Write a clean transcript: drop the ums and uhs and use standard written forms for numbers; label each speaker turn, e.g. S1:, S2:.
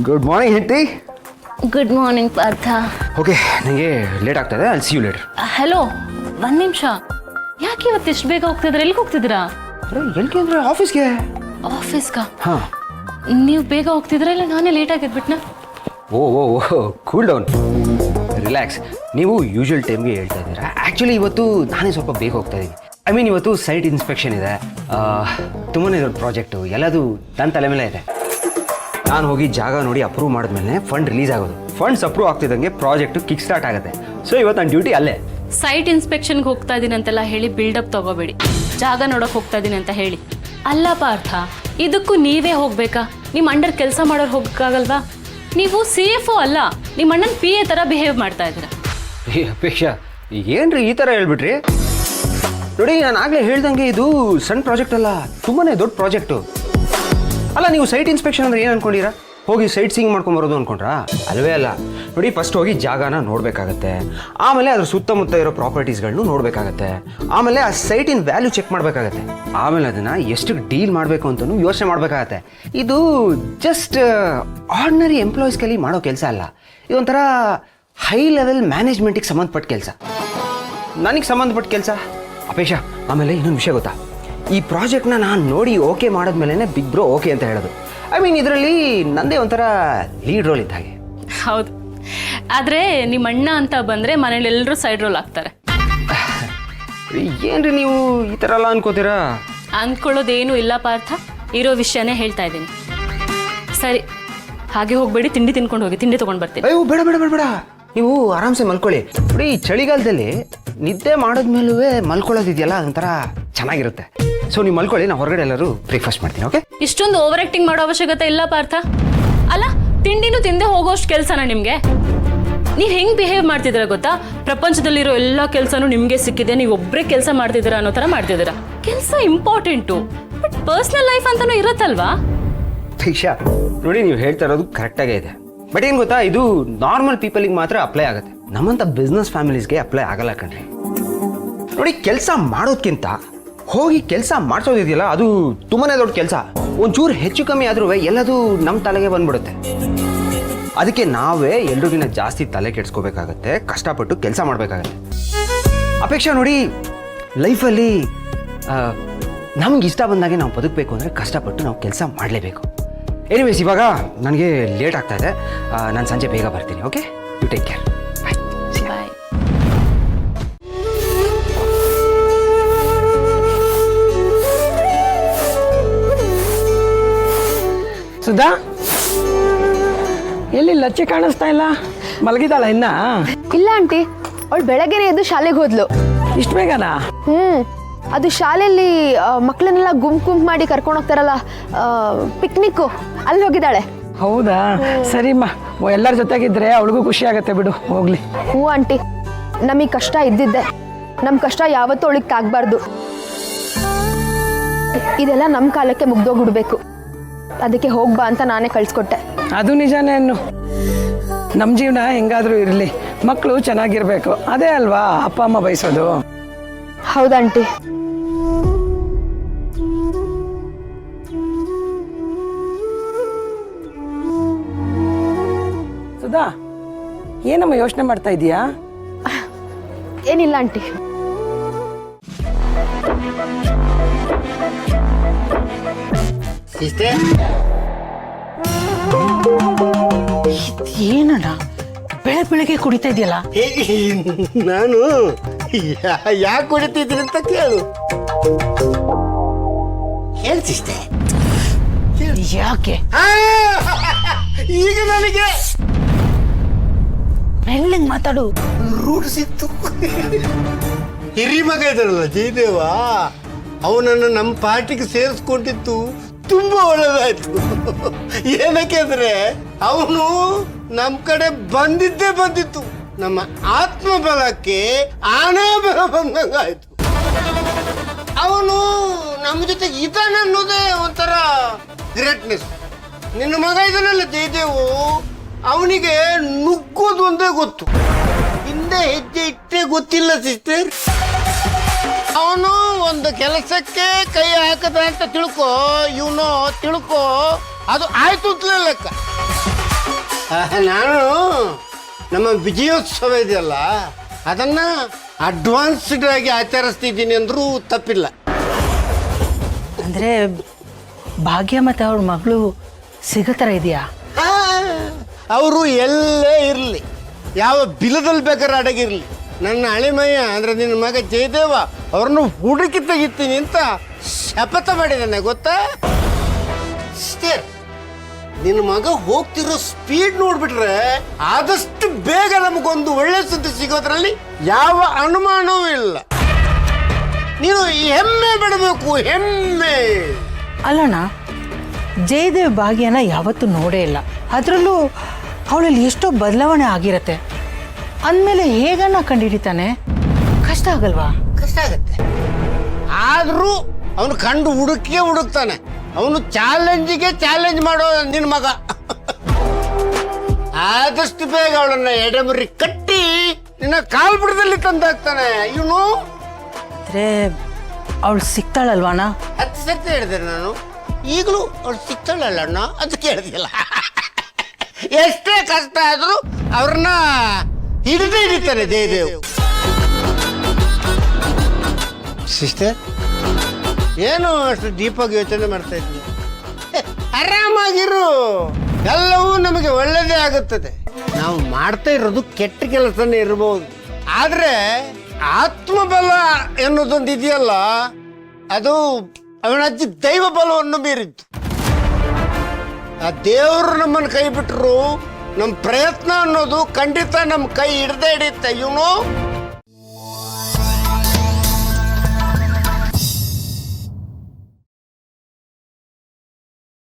S1: Good morning ಹೆಂಡತಿ.
S2: Good morning Partha.
S1: Okay, ನನಗೆ late ಆಗ್ತದೆ. I see you later.
S2: Hello, ಒಂದು ನಿಮಿಷ. ಯಾಕೆ ಇವತ್ತು ಇಷ್ಟು ಬೇಗ ಹೋಗ್ತಿದ್ದೀರಾ? ಎಲ್ಲಿಗೆ ಹೋಗ್ತಿದ್ದೀರಾ?
S1: ಎಲ್ಲಿಗೆ ಅಂದರೆ ಆಫೀಸ್ಗೆ.
S2: ಆಫೀಸ್ಗಾ?
S1: ಹಾಂ.
S2: ನೀವು ಬೇಗ ಹೋಗ್ತಿದ್ದೀರಾ ಇಲ್ಲ ನಾನೇ ಲೇಟ್ ಆಗಿದ್ಬಿಟ್ನಾ?
S1: ಓ ಓ ಓ, ಕೂಲ್ ಡೌನ್, ರಿಲ್ಯಾಕ್ಸ್. ನೀವು ಯೂಶುವಲ್ ಟೈಮ್ಗೆ ಹೇಳ್ತಾ ಇದ್ದೀರಾ. ಆ್ಯಕ್ಚುಲಿ ಇವತ್ತು ನಾನೇ ಸ್ವಲ್ಪ ಬೇಗ ಹೋಗ್ತಾ ಇದ್ದೀನಿ. ಐ ಮೀನ್ ಇವತ್ತು ಸೈಟ್ ಇನ್ಸ್ಪೆಕ್ಷನ್ ಇದೆ. ತುಂಬಾ ದೊಡ್ಡ ಪ್ರಾಜೆಕ್ಟು, ಎಲ್ಲದು ನನ್ನ ತಲೆ ಮೇಲೆ ಇದೆ. ನಾನು ಹೋಗಿ ಜಾಗ ನೋಡಿ ಅಪ್ರೂವ್ ಮಾಡಿದ್ಮೇಲೆ ಫಂಡ್ ರಿಲೀಸ್ ಆಗೋದು. ಫಂಡ್ಸ್ ಅಪ್ರೂವ್ ಆಗ್ತಿದ್ದಂಗೆ ಪ್ರಾಜೆಕ್ಟು ಕಿಕ್ ಸ್ಟಾರ್ಟ್ ಆಗುತ್ತೆ. ಸೊ ಇವತ್ತು ನನ್ನ ಡ್ಯೂಟಿ ಅಲ್ಲೇ.
S2: ಸೈಟ್ ಇನ್ಸ್ಪೆಕ್ಷನ್ಗೆ ಹೋಗ್ತಾ ಇದ್ದೀನಿ ಅಂತೆಲ್ಲ ಹೇಳಿ ಬಿಲ್ಡಪ್ ತಗೋಬೇಡಿ. ಜಾಗ ನೋಡೋಕೆ ಹೋಗ್ತಾ ಇದ್ದೀನಿ ಅಂತ ಹೇಳಿ. ಅಲ್ಲ ಪಾರ್ಥ, ಇದಕ್ಕೂ ನೀವೇ ಹೋಗ್ಬೇಕಾ? ನಿಮ್ಮ ಅಂಡರ್ ಕೆಲಸ ಮಾಡೋರು ಹೋಗಕ್ಕಾಗಲ್ವಾ? ನೀವು CFO ಅಲ್ಲ, ನಿಮ್ಮ ಅಣ್ಣನ PA ಥರ ಬಿಹೇವ್ ಮಾಡ್ತಾ ಇದ್ದೀರಾ.
S1: ಅಪೇಕ್ಷಾ, ಏನ್ರಿ ಈ ಥರ ಹೇಳ್ಬಿಟ್ರಿ? ನೋಡಿ, ನಾನು ಆಗಲೇ ಹೇಳ್ದಂಗೆ ಇದು ಸಣ್ಣ ಪ್ರಾಜೆಕ್ಟ್ ಅಲ್ಲ, ತುಂಬಾ ದೊಡ್ಡ ಪ್ರಾಜೆಕ್ಟು. ಅಲ್ಲ, ನೀವು ಸೈಟ್ ಇನ್ಸ್ಪೆಕ್ಷನ್ ಅಂದರೆ ಏನು ಅಂದ್ಕೊಂಡಿರಾ? ಹೋಗಿ ಸೈಟ್ ಸೀಯಿಂಗ್ ಮಾಡ್ಕೊಂಬರೋದು ಅಂದ್ಕೊಂಡ್ರಾ? ಅಲ್ವೇ ಅಲ್ಲ. ನೋಡಿ, ಫಸ್ಟ್ ಹೋಗಿ ಜಾಗನ ನೋಡಬೇಕಾಗತ್ತೆ, ಆಮೇಲೆ ಅದ್ರ ಸುತ್ತಮುತ್ತ ಇರೋ ಪ್ರಾಪರ್ಟೀಸ್ಗಳನ್ನೂ ನೋಡಬೇಕಾಗತ್ತೆ, ಆಮೇಲೆ ಆ ಸೈಟಿನ ವ್ಯಾಲ್ಯೂ ಚೆಕ್ ಮಾಡಬೇಕಾಗತ್ತೆ, ಆಮೇಲೆ ಅದನ್ನು ಎಷ್ಟು ಡೀಲ್ ಮಾಡಬೇಕು ಅಂತಲೂ ಯೋಚನೆ ಮಾಡಬೇಕಾಗತ್ತೆ. ಇದು ಜಸ್ಟ್ ಆರ್ಡಿನರಿ ಎಂಪ್ಲಾಯೀಸ್ ಕೈಲಿ ಮಾಡೋ ಕೆಲಸ ಅಲ್ಲ. ಇದೊಂಥರ ಹೈ ಲೆವೆಲ್ ಮ್ಯಾನೇಜ್ಮೆಂಟಿಗೆ ಸಂಬಂಧಪಟ್ಟ ಕೆಲಸ, ನನಗೆ ಸಂಬಂಧಪಟ್ಟ ಕೆಲಸ. ಅಪೇಕ್ಷಾ, ಆಮೇಲೆ ಇನ್ನೊಂದು ವಿಷಯ ಗೊತ್ತಾ? ಈ ಪ್ರಾಜೆಕ್ಟ್ನ ನಾನು ನೋಡಿ ಓಕೆ ಮಾಡಿದ್ಮೇಲೆ ಬಿಗ್ ಬ್ರೋ ಓಕೆ ಅಂತ ಹೇಳೋದು. ಐ ಮೀನ್, ಇದರಲ್ಲಿ ನಂದೇ ಒಂಥರ ಲೀಡ್ ರೋಲ್ ಇದ್ದ ಹಾಗೆ.
S2: ಹೌದು, ಆದರೆ ನಿಮ್ಮ ಅಣ್ಣ ಅಂತ ಬಂದರೆ ಮನೇಲಿ ಎಲ್ಲರೂ ಸೈಡ್ ರೋಲ್ ಆಗ್ತಾರೆ.
S1: ಏನ್ರಿ ನೀವು ಈ ಥರ ಎಲ್ಲ ಅನ್ಕೋತೀರಾ?
S2: ಅಂದ್ಕೊಳ್ಳೋದೇನು ಇಲ್ಲ ಪಾರ್ಥ, ಇರೋ ವಿಷಯನೇ ಹೇಳ್ತಾ ಇದ್ದೀನಿ. ಸರಿ, ಹಾಗೆ ಹೋಗ್ಬೇಡಿ, ತಿಂಡಿ ತಿನ್ಕೊಂಡು ಹೋಗಿ. ತಿಂಡಿ ತೊಗೊಂಡು ಬರ್ತೀನಿ.
S1: ಅಯ್ಯೋ, ಬೇಡ ಬೇಡ ಬೇಡ ಬೇಡ, ನೀವು ಆರಾಮ್ಸೆ ಮಲ್ಕೊಳ್ಳಿ. ನೋಡಿ, ಈ ಚಳಿಗಾಲದಲ್ಲಿ ನಿದ್ದೆ ಮಾಡಿದ್ಮೇಲೂ ಮಲ್ಕೊಳ್ಳೋದಿದೆಯಲ್ಲ, ಅದೊಂಥರ ಚೆನ್ನಾಗಿರುತ್ತೆ. ಸೊ ನೀವು ಮಲ್ಕೊಳ್ಳಿ, ನಾವು ಹೊರಗಡೆ ಎಲ್ಲರೂ ಬ್ರೇಕ್ಫಾಸ್ಟ್ ಮಾಡ್ತೀನಿ. ಓಕೆ?
S2: ಇಷ್ಟೊಂದು ಓವರ್ ಆಕ್ಟಿಂಗ್ ಮಾಡೋ ಅವಶ್ಯಕತೆ ಇಲ್ಲ ಪಾರ್ಥ. ಅಲ್ಲ, ತಿಂಡಿನೂ ತಿಂದೆ ಹೋಗೋಷ್ಟು ಕೆಲಸನ ನಿಮಗೆ? ನೀವು ಹೆಂಗೆ ಬಿಹೇವ್ ಮಾಡ್ತಿದ್ದೀರಾ ಗೊತ್ತಾ? ಪ್ರಪಂಚದಲ್ಲಿರೋ ಎಲ್ಲ ಕೆಲಸನೂ ನಿಮಗೆ ಸಿಕ್ಕಿದೆ, ನೀವು ಒಬ್ಬರೇ ಕೆಲಸ ಮಾಡ್ತಿದ್ದೀರಾ ಅನ್ನೋ ಥರ ಮಾಡ್ತಿದ್ದೀರಾ. ಕೆಲಸ ಇಂಪಾರ್ಟೆಂಟು, ಬಟ್ ಪರ್ಸ್ನಲ್ ಲೈಫ್ ಅಂತಲೂ ಇರುತ್ತಲ್ವಾ?
S1: ಶಿಕ್ಷಾ, ನೋಡಿ, ನೀವು ಹೇಳ್ತಾ ಇರೋದು ಕರೆಕ್ಟಾಗೇ ಇದೆ. ಬಟ್ ಏನು ಗೊತ್ತಾ, ಇದು ನಾರ್ಮಲ್ ಪೀಪಲಿಗೆ ಮಾತ್ರ ಅಪ್ಲೈ ಆಗುತ್ತೆ, ನಮ್ಮಂಥ ಬಿಸ್ನೆಸ್ ಫ್ಯಾಮಿಲೀಸ್ಗೆ ಅಪ್ಲೈ ಆಗಲ್ಲ ಕಣ್ರಿ. ನೋಡಿ, ಕೆಲಸ ಮಾಡೋದಕ್ಕಿಂತ ಹೋಗಿ ಕೆಲಸ ಮಾಡಿಸೋದಿದೆಯಲ್ಲ, ಅದು ತುಂಬಾ ದೊಡ್ಡ ಕೆಲಸ. ಒಂಚೂರು ಹೆಚ್ಚು ಕಮ್ಮಿ ಆದ್ರೂ ಎಲ್ಲದೂ ನಮ್ಮ ತಲೆಗೆ ಬಂದ್ಬಿಡುತ್ತೆ. ಅದಕ್ಕೆ ನಾವೇ ಎಲ್ರಿಗಿನ್ನ ಜಾಸ್ತಿ ತಲೆ ಕೆಡಿಸ್ಕೋಬೇಕಾಗತ್ತೆ, ಕಷ್ಟಪಟ್ಟು ಕೆಲಸ ಮಾಡಬೇಕಾಗತ್ತೆ. ಅಪೇಕ್ಷಾ, ನೋಡಿ, ಲೈಫಲ್ಲಿ ನಮ್ಗೆ ಇಷ್ಟ ಬಂದಾಗೆ ನಾವು ಬದುಕಬೇಕು ಅಂದರೆ ಕಷ್ಟಪಟ್ಟು ನಾವು ಕೆಲಸ ಮಾಡಲೇಬೇಕು. ಎನಿವೇಸ್, ಇವಾಗ ನನಗೆ ಲೇಟ್ ಆಗ್ತಾ ಇದೆ, ನಾನು ಸಂಜೆ ಬೇಗ ಬರ್ತೀನಿ. Okay? You take care. Bye.
S2: Bye.
S3: Sudha, ಎಲ್ಲಿ ಲಚ್ಚೆ ಕಾಣಿಸ್ತಾ ಇಲ್ಲ? ಮಲಗಿದಾಳ ಇನ್ನ?
S4: ಇಲ್ಲ ಆಂಟಿ, ಅವಳು ಬೆಳಗ್ಗೆನೆ ಎದ್ದು ಶಾಲೆಗೆ ಹೋದ್ಲು.
S3: ಇಷ್ಟು ಬೇಗನಾ?
S4: ಅದು ಶಾಲೆಯಲ್ಲಿ ಮಕ್ಕಳನ್ನೆಲ್ಲ ಗುಂಪು ಮಾಡಿ ಕರ್ಕೊಂಡು ಹೋಗ್ತಾರಲ್ಲ, ಪಿಕ್ನಿಕ್ಕು, ಅಲ್ಲಿ ಹೋಗಿದ್ದಾಳೆ.
S3: ಹೌದಾ? ಸರಿಮ್ಮ, ಎಲ್ಲರ ಜೊತೆಗಿದ್ರೆ ಅವಳಿಗೂ ಖುಷಿ ಆಗತ್ತೆ ಬಿಡು, ಹೋಗ್ಲಿ.
S4: ಹ್ಞೂ ಆಂಟಿ, ನಮಗೆ ಕಷ್ಟ ಇದ್ದಿದ್ದೆ, ನಮ್ಮ ಕಷ್ಟ ಯಾವತ್ತೂ ಅವಳಿಗೆ ತಾಗಬಾರ್ದು. ಇದೆಲ್ಲ ನಮ್ಮ ಕಾಲಕ್ಕೆ ಮುಗ್ದೋಗ್ಬಿಡ್ಬೇಕು. ಅದಕ್ಕೆ ಹೋಗ್ಬಾ ಅಂತ ನಾನೇ ಕಳಿಸ್ಕೊಟ್ಟೆ.
S3: ಅದು ನಿಜಾನೇ ಅನ್ನು. ನಮ್ಮ ಜೀವನ ಹೆಂಗಾದ್ರೂ ಇರಲಿ, ಮಕ್ಕಳು ಚೆನ್ನಾಗಿರ್ಬೇಕು, ಅದೇ ಅಲ್ವಾ ಅಪ್ಪ ಅಮ್ಮ ಬಯಸೋದು.
S4: ಹೌದಾಂಟಿ.
S3: ಸುಧಾ, ಏನಮ್ಮ ಯೋಚನೆ ಮಾಡ್ತಾ ಇದೀಯಾ?
S4: ಏನಿಲ್ಲ ಆಂಟಿ.
S5: ಏನಣ್ಣ ಬೆಳಗ್ಗೆ ಕುಡಿತಾ ಇದೆಯಲ್ಲ?
S6: ನಾನು ಯಾಕೆ ಕುಡಿತಿದ್ದೀನಿ ಅಂತ ಕೇಳು. ಹೇಳ್ತಿಷ್ಟೆ.
S5: ಯಾಕೆ?
S6: ಈಗ ನನಗೆ
S5: ಮೆಲ್ಲಂಗ್ ಮಾತಾಡು.
S6: ರೂಢಿಸಿತ್ತು. ಹಿರಿ ಮಗ ಇದ್ದಾರಲ್ಲ ಜಯದೇವ, ಅವನನ್ನು ನಮ್ಮ ಪಾರ್ಟಿಗೆ ಸೇರಿಸ್ಕೊಂಡಿತ್ತು ತುಂಬಾ ಒಳ್ಳೇದಾಯ್ತು. ಏನಕ್ಕೆ ಅಂದ್ರೆ ಅವನು ನಮ್ಮ ಕಡೆ ಬಂದಿತ್ತು. ನಮ್ಮ ಆತ್ಮಬಲಕ್ಕೆ ಆನೆ ಬಲ ಬಂದಂಗಾಯ್ತು. ಅವನು ನಮ್ಮ ಜೊತೆ ಇದ್ದಾನೆ ಅನ್ನೋದೇ ಒಂಥರ ಗ್ರೇಟ್ನೆಸ್. ನಿನ್ನ ಮಗ ಇದನ್ನಲ್ಲ ಜಯದೇವು, ಅವನಿಗೆ ನುಗ್ಗೋದು ಒಂದೇ ಗೊತ್ತು, ಹಿಂದೆ ಹೆಜ್ಜೆ ಇಟ್ಟೇ ಗೊತ್ತಿಲ್ಲ ಸಿಸ್ಟರ್. ಅವನು ಒಂದು ಕೆಲಸಕ್ಕೆ ಕೈ ಹಾಕದ ಅಂತ ತಿಳ್ಕೊ, ಇವನು ತಿಳ್ಕೊ, ಅದು ಆಯ್ತು ಅಂತಲೇ ಲೆಕ್ಕ. ನಾನು ನಮ್ಮ ವಿಜಯೋತ್ಸವ ಇದೆಯಲ್ಲ ಅದನ್ನು ಅಡ್ವಾನ್ಸ್ಡ್ ಆಗಿ ಆಚರಿಸ್ತಿದ್ದೀನಿ ಅಂದರೂ ತಪ್ಪಿಲ್ಲ.
S5: ಅಂದರೆ ಭಾಗ್ಯ ಮತ್ತು ಅವ್ರ ಮಗಳು ಸಿಗೋ ಥರ ಇದೆಯಾ?
S6: ಅವರು ಎಲ್ಲೇ ಇರಲಿ, ಯಾವ ಬಿಲದಲ್ಲಿ ಬೇಕಾದ್ರೆ ಅಡಗಿರಲಿ, ನನ್ನ ಅಳಿಮಯ್ಯ ಅಂದರೆ ನಿನ್ನ ಮಗ ಜಯದೇವ ಅವ್ರನ್ನು ಹುಡುಕಿ ತೆಗಿತೀನಿ ಅಂತ ಶಪಥ ಮಾಡಿದ್ದಾನೆ ಗೊತ್ತಾ? ಅಷ್ಟೇ, ನಿನ್ನ ಮಗ ಹೋಗ್ತಿರೋ ಸ್ಪೀಡ್ ನೋಡ್ಬಿಟ್ರೆ ಆದಷ್ಟು ಬೇಗ ನಮಗೊಂದು ಒಳ್ಳೆ ಸುದ್ದಿ ಸಿಗೋದ್ರಲ್ಲಿ ಯಾವ ಅನುಮಾನವೂ ಇಲ್ಲ. ನೀನು ಹೆಮ್ಮೆ ಬಿಡಬೇಕು, ಹೆಮ್ಮೆ.
S5: ಅಲ್ಲಣ್ಣ, ಜಯದೇವ್ ಭಾಗ್ಯನ ಯಾವತ್ತೂ ನೋಡೇ ಇಲ್ಲ. ಅದರಲ್ಲೂ ಅವಳಲ್ಲಿ ಎಷ್ಟೋ ಬದಲಾವಣೆ ಆಗಿರತ್ತೆ ಅಂದಮೇಲೆ ಹೇಗನ್ನ ಕಂಡುಹಿಡಿತಾನೆ? ಕಷ್ಟ ಆಗಲ್ವಾ?
S6: ಕಷ್ಟ ಆಗತ್ತೆ, ಆದರೂ ಅವನು ಕಂಡು ಹುಡುಕ್ತಾನೆ. ಅವನು ಚಾಲೆಂಜಿಗೆ ಚಾಲೆಂಜ್ ಮಾಡೋ ನಿನ್ನ ಮಗ. ಆದಷ್ಟು ಬೇಗ ಅವಳನ್ನ ಎಡೆಮುರಿ ಕಟ್ಟಿ ನಿನ್ನ ಕಾಲ್ಬುಡದಲ್ಲಿ ತಂದಾಕ್ತಾನೆ. ಇವನು
S5: ಅಂದರೆ ಅವಳು ಸಿಗ್ತಾಳಲ್ವಾಣ?
S6: 10 ಸರ್ತಿ ಹೇಳಿದೆ ನಾನು. ಈಗಲೂ ಅವಳು ಸಿಗ್ತಾಳಲ್ಲ ಅಣ್ಣ ಅಂತ ಕೇಳಿದಿಲ್ಲ. ಎಷ್ಟೇ ಕಷ್ಟ ಆದರೂ ಅವ್ರನ್ನ ಹಿಡಿತಾನೆ ಜಯದೇವ್. ಸಿಸ್ಟರ್, ಏನು ಅಷ್ಟು ಡೀಪಾಗಿ ಯೋಚನೆ ಮಾಡ್ತಾ ಇದ್ದೀನಿ? ಆರಾಮಾಗಿರು, ಎಲ್ಲವೂ ನಮಗೆ ಒಳ್ಳೆಯದೇ ಆಗುತ್ತದೆ. ನಾವು ಮಾಡ್ತಾ ಇರೋದು ಕೆಟ್ಟ ಕೆಲಸನೇ ಇರಬಹುದು, ಆದರೆ ಆತ್ಮಬಲ ಎನ್ನುವುದೊಂದು ಇದೆಯಲ್ಲ, ಅದು ಅವನ ಅಜ್ಜಿ ದೈವ ಬಲವನ್ನು ಮೀರಿದ್ದು. ಆ ದೇವರು ನಮ್ಮನ್ನು ಕೈ ಬಿಟ್ಟರು ನಮ್ಮ ಪ್ರಯತ್ನ ಅನ್ನೋದು ಖಂಡಿತ ನಮ್ಮ ಕೈ ಹಿಡ್ದೇ ಹಿಡಿಯುತ್ತೆ. ಇವನು